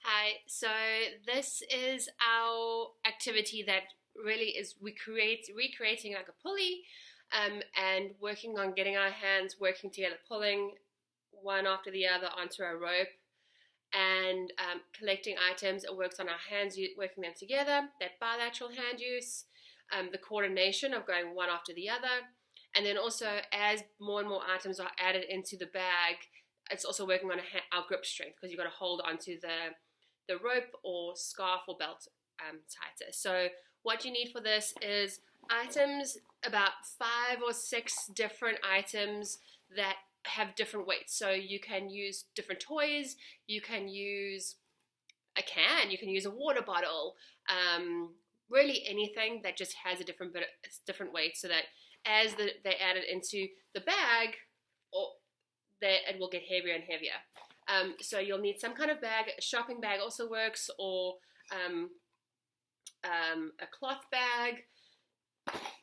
Hi, so this is our activity that really is recreating like a pulley, and working on getting our hands working together, pulling one after the other onto a rope, and collecting items. It works on our hands, working them together, that bilateral hand use, the coordination of going one after the other, and then also as more and more items are added into the bag, it's also working on our grip strength because you've got to hold onto the rope or scarf or belt tighter. So what you need for this is items, about 5 or 6 different items that have different weights. So you can use different toys, you can use a can, you can use a water bottle, really anything that just has a different weight, so that as they add it into the bag, or it will get heavier and heavier. So you'll need some kind of bag. A shopping bag also works, or a cloth bag.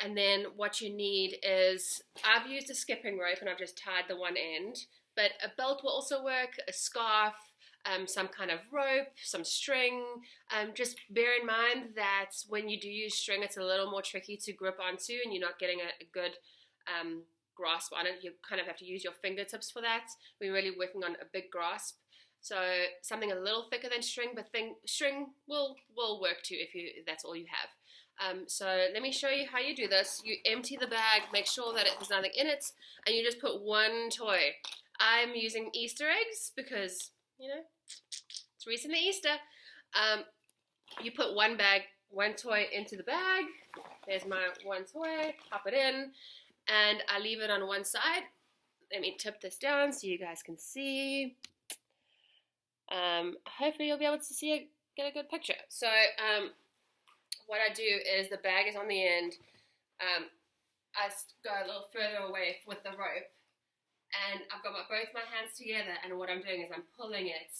And then what you need is, I've used a skipping rope and I've just tied the one end, but a belt will also work, a scarf, some kind of rope, some string. Just bear in mind that when you do use string, it's a little more tricky to grip onto and you're not getting a good grasp on it. You kind of have to use your fingertips for that. We're really working on a big grasp. So something a little thicker than string, but string will work too if that's all you have. So let me show you how you do this. You empty the bag, make sure that there's nothing in it, and you just put one toy. I'm using Easter eggs because, it's recently Easter. You put one toy into the bag. There's my one toy, pop it in, and I leave it on one side. Let me tip this down so you guys can see. Hopefully you'll be able to get a good picture. So what I do is the bag is on the end. I go a little further away with the rope, and I've got both my hands together, and what I'm doing is I'm pulling it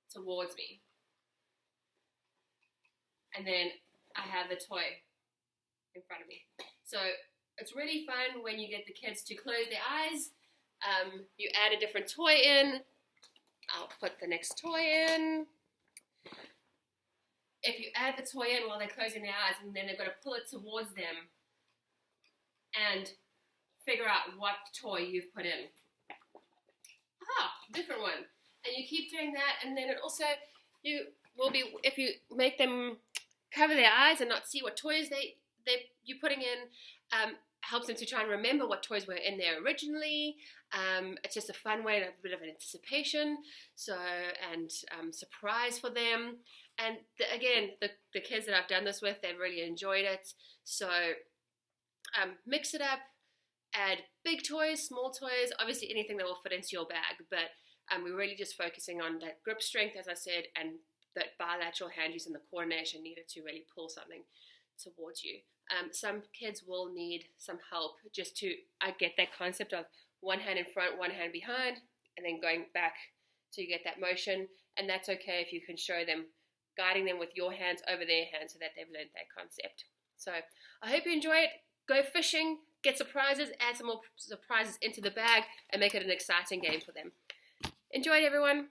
towards me. And then I have the toy in front of me. So it's really fun when you get the kids to close their eyes. You add a different toy in. I'll put the next toy in. If you add the toy in while they're closing their eyes, and then they've got to pull it towards them and figure out what toy you've put in. Different one. And you keep doing that, and then it also, if you make them cover their eyes and not see what toys you're putting in, helps them to try and remember what toys were in there originally. It's just a fun way, a bit of an anticipation, and surprise for them. And again, the kids that I've done this with, they've really enjoyed it. So mix it up, add big toys, small toys, obviously anything that will fit into your bag, but we're really just focusing on that grip strength, as I said, and that bilateral hand use and the coordination needed to really pull something towards you. Some kids will need some help just to get that concept of one hand in front, one hand behind, and then going back so you get that motion. And that's okay if you can show them, guiding them with your hands over their hands so that they've learned that concept. So I hope you enjoy it. Go fishing, get surprises, add some more surprises into the bag, and make it an exciting game for them. Enjoy it, everyone.